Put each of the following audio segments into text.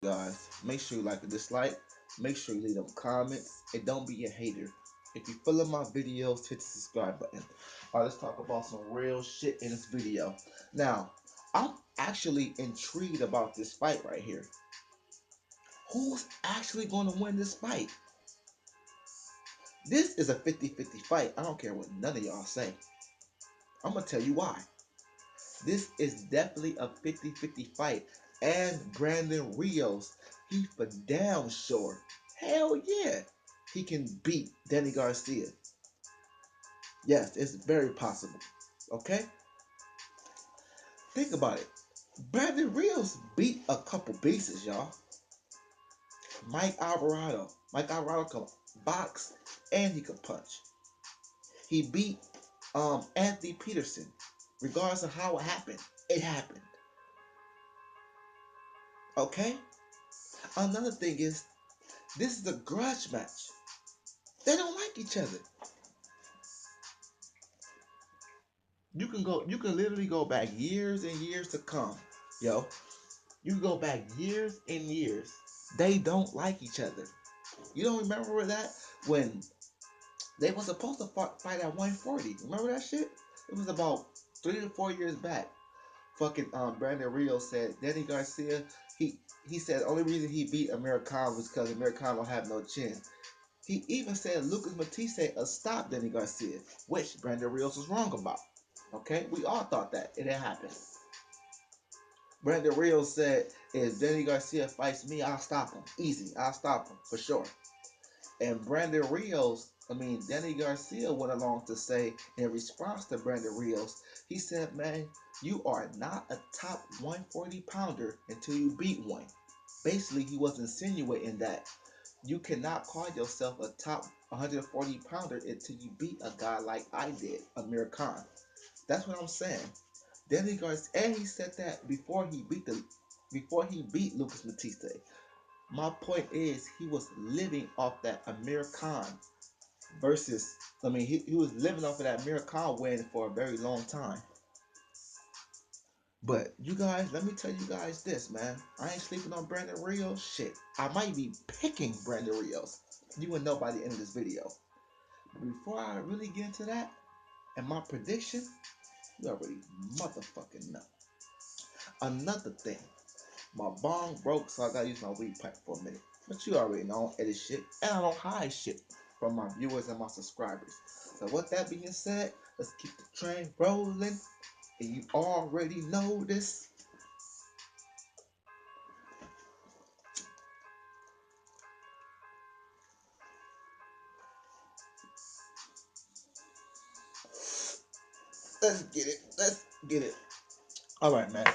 guys, make sure you like and dislike. Make sure you leave them comments. And don't be a hater. If you follow my videos, hit the subscribe button. Alright, let's talk about some real shit in this video. Now, I'm actually intrigued about this fight right here. Who's actually going to win this fight? This is a 50-50 fight. I don't care what none of y'all say. I'm going to tell you why. This is definitely a 50-50 fight. And Brandon Rios, he for damn sure, hell yeah, he can beat Danny Garcia. Yes, it's very possible. Okay? Think about it. Brandon Rios beat a couple beasts, y'all. Mike Alvarado. Mike Alvarado can box and he can punch. He beat Anthony Peterson. Regardless of how it happened, it happened. Okay? Another thing is, this is a grudge match. They don't like each other. You can literally go back years and years to come. Yo, you can go back years and years. They don't like each other. You don't remember that? When they were supposed to fight at 140. Remember that shit? It was about 3 to 4 years back. Fucking Brandon Rios said Danny Garcia, he said the only reason he beat Amir Khan was because Amir Khan don't have no chin. He even said Lucas Matisse stopped Danny Garcia, which Brandon Rios was wrong about. Okay? We all thought that. It didn't happen. Brandon Rios said, if Danny Garcia fights me, I'll stop him. Easy. I'll stop him. For sure. And Danny Garcia went along to say, in response to Brandon Rios, he said, man, you are not a top 140 pounder until you beat one. Basically, he was insinuating that you cannot call yourself a top 140 pounder until you beat a guy like I did, Amir Khan. That's what I'm saying. Danny Garcia, and he said that before he beat Lucas Matisse. My point is, he was living off that Amir Khan versus, he was living off of that Amir Khan win for a very long time. But you guys, let me tell you guys this, man. I ain't sleeping on Brandon Rios. Shit, I might be picking Brandon Rios. You will know by the end of this video. But before I really get into that, and my prediction, you already motherfucking know. Another thing, my bong broke, so I gotta use my weed pipe for a minute. But you already know I don't edit shit, and I don't hide shit from my viewers and my subscribers. So with that being said, let's keep the train rolling. And you already know this. Let's get it. Let's get it. All right, man.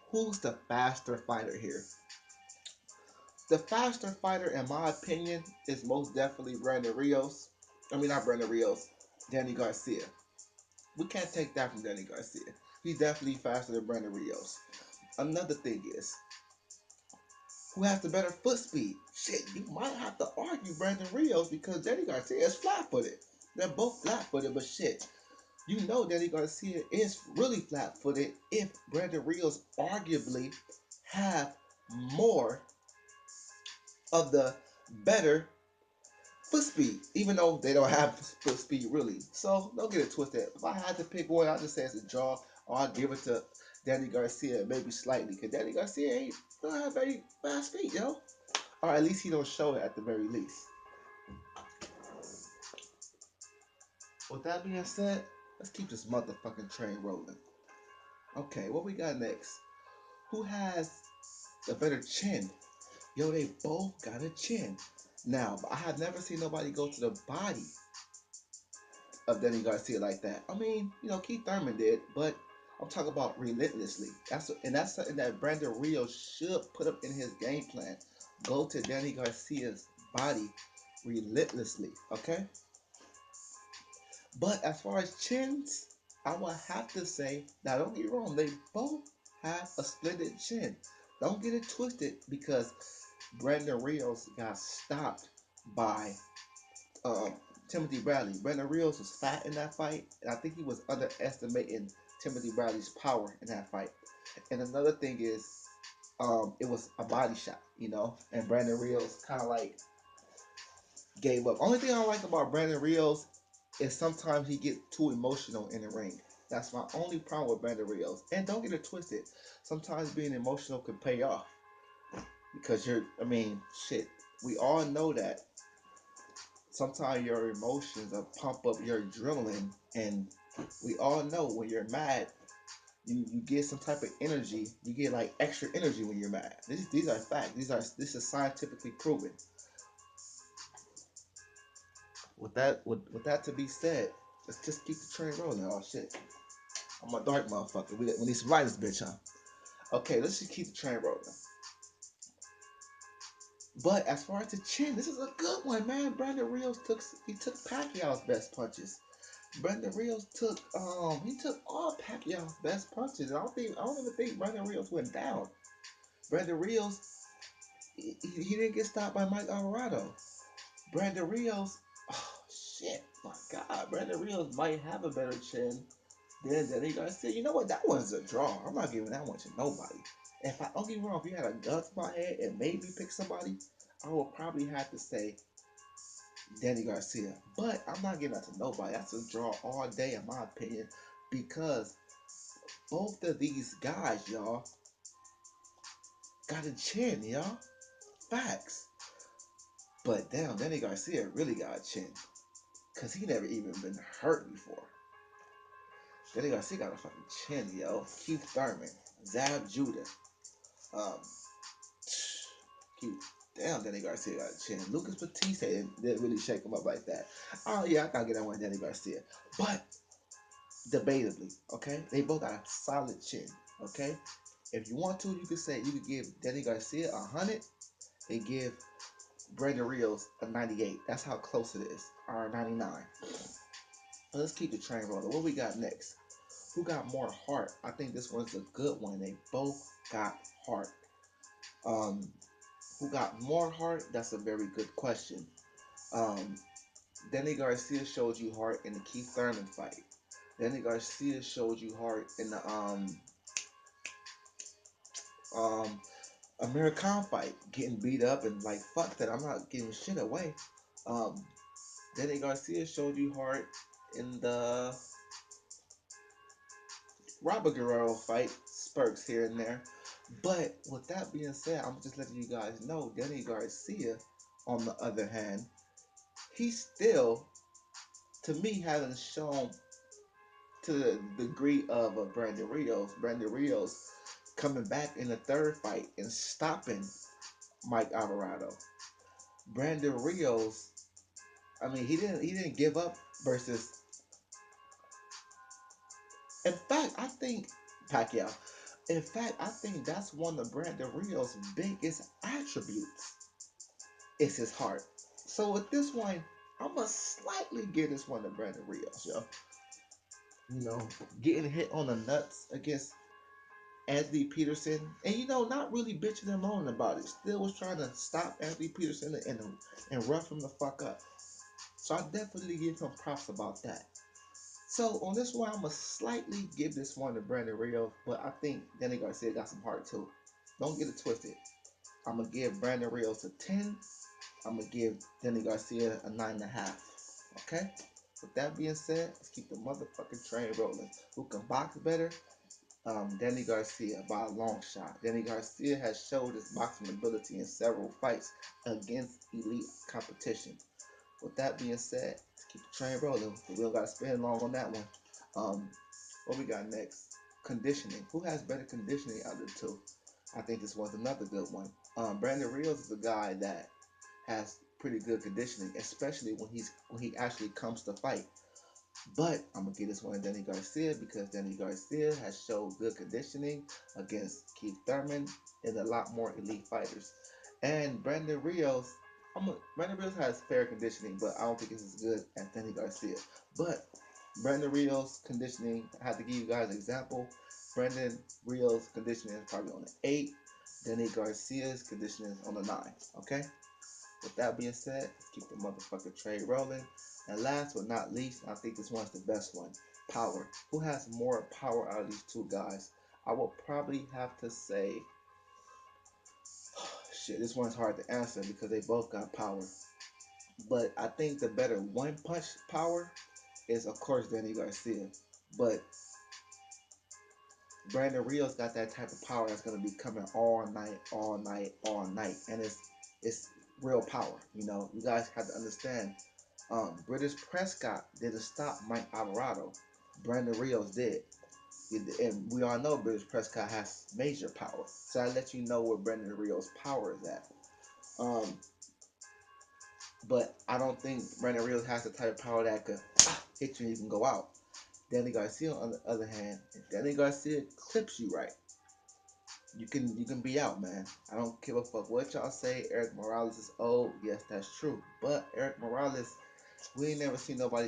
Who's the faster fighter here? The faster fighter, in my opinion, is most definitely Brandon Rios. Not Brandon Rios, Danny Garcia. We can't take that from Danny Garcia. He's definitely faster than Brandon Rios. Another thing is, who has the better foot speed? Shit, you might have to argue Brandon Rios because Danny Garcia is flat-footed. They're both flat-footed, but shit, you know Danny Garcia is really flat-footed if Brandon Rios arguably have more of the better foot speed, even though they don't have foot speed really. So don't get it twisted. If I had to pick one, I'd just say it's a draw, or I'd give it to Danny Garcia, maybe slightly, because Danny Garcia ain't don't have very fast feet, yo. Or at least he don't show it at the very least. With that being said, let's keep this motherfucking train rolling. Okay, what we got next? Who has a better chin? Yo, they both got a chin. Now, I have never seen nobody go to the body of Danny Garcia like that. Keith Thurman did, but I'm talking about relentlessly. That's something that Brandon Rios should put up in his game plan. Go to Danny Garcia's body relentlessly, okay? But as far as chins, I would have to say, now don't get me wrong, they both have a splendid chin. Don't get it twisted because Brandon Rios got stopped by Timothy Bradley. Brandon Rios was fat in that fight, and I think he was underestimating Timothy Bradley's power in that fight. And another thing is, it was a body shot, and Brandon Rios kind of like gave up. Only thing I like about Brandon Rios is sometimes he get too emotional in the ring. That's my only problem with Brandon Rios. And don't get it twisted. Sometimes being emotional can pay off because shit. We all know that sometimes your emotions will pump up your adrenaline, and we all know when you're mad, you get some type of energy. You get like extra energy when you're mad. These are facts. This is scientifically proven. With that to be said, let's just keep the train rolling. Oh shit, I'm a dark motherfucker. We need some light this bitch, huh? Okay, let's just keep the train rolling. But as far as the chin, this is a good one, man. Brandon Rios took Pacquiao's best punches. Brandon Rios took he took all Pacquiao's best punches. I don't even think Brandon Rios went down. Brandon Rios he didn't get stopped by Mike Alvarado. Brandon Rios, oh shit, my God, Brandon Rios might have a better chin than Danny Garcia. You know what? That one's a draw. I'm not giving that one to nobody. If I don't get me wrong, if you had a gun to my head and made me pick somebody, I would probably have to say Danny Garcia. But I'm not giving that to nobody. That's a draw all day, in my opinion, because both of these guys, y'all, got a chin, y'all. Facts. But damn, Danny Garcia really got a chin. Because he never even been hurt before. Danny Garcia got a fucking chin, yo. Keith Thurman, Zab Judah. Um, Keith, damn, Danny Garcia got a chin. Lucas Batiste didn't really shake him up like that. Oh, yeah, I gotta get that one, Danny Garcia. But, debatably, okay? They both got a solid chin, okay? If you want to, you could give Danny Garcia 100 and give Brandon Rios a 98. That's how close it is. Or 99. Let's keep the train rolling. What we got next? Who got more heart? I think this one's a good one. They both got heart. Who got more heart? That's a very good question. Um, Danny Garcia showed you heart in the Keith Thurman fight. Danny Garcia showed you heart in the um, Amir Khan fight, getting beat up and like fuck that. I'm not giving shit away. Um, Danny Garcia showed you heart in the Robert Guerrero fight, spurts here and there. But with that being said, I'm just letting you guys know Danny Garcia, on the other hand, he still, to me, hasn't shown to the degree of a Brandon Rios. Brandon Rios coming back in the third fight and stopping Mike Alvarado. Brandon Rios, he didn't give up versus. In fact, I think Pacquiao. In fact, I think that's one of Brandon Rios' biggest attributes is his heart. So with this one, I'm gonna slightly give this one to Brandon Rios, yo. Getting hit on the nuts against Anthony Peterson, and not really bitching and moaning about it. Still was trying to stop Anthony Peterson and rough him the fuck up. So I definitely give him props about that. So on this one, I'm gonna slightly give this one to Brandon Rios, but I think Danny Garcia got some heart too. Don't get it twisted. I'm gonna give Brandon Rios a 10. I'm gonna give Danny Garcia a 9.5. Okay? With that being said, let's keep the motherfucking train rolling. Who can box better? Danny Garcia by a long shot. Danny Garcia has showed his boxing ability in several fights against elite competition. With that being said, let's keep the train rolling. We don't gotta spend long on that one. What we got next? Conditioning. Who has better conditioning out of the two? I think this one's another good one. Brandon Rios is a guy that has pretty good conditioning, especially when he actually comes to fight. But I'm gonna give this one to Danny Garcia because Danny Garcia has showed good conditioning against Keith Thurman and a lot more elite fighters. And Brandon Rios has fair conditioning, but I don't think it's as good as Danny Garcia. But Brandon Rios conditioning, I have to give you guys an example. Brandon Rios conditioning is probably on an 8. Danny Garcia's conditioning is on a 9. Okay? With that being said, let's keep the motherfucking trade rolling. And last but not least, I think this one's the best one. power. Who has more power out of these two guys? I will probably have to say, shit, this one's hard to answer because they both got power. But I think the better one punch power is, of course, Danny Garcia. But Brandon Rios got that type of power that's gonna be coming all night, all night, all night, and it's real power. You know, you guys have to understand. British Prescott didn't stop Mike Alvarado. Brandon Rios did. And we all know British Prescott has major power. So I let you know where Brandon Rios' power is at. Um, but I don't think Brandon Rios has the type of power that could hit you and you can go out. Danny Garcia, on the other hand, if Danny Garcia clips you right, you can be out, man. I don't give a fuck what y'all say. Eric Morales is old. Yes, that's true. But Eric Morales, we ain't never seen nobody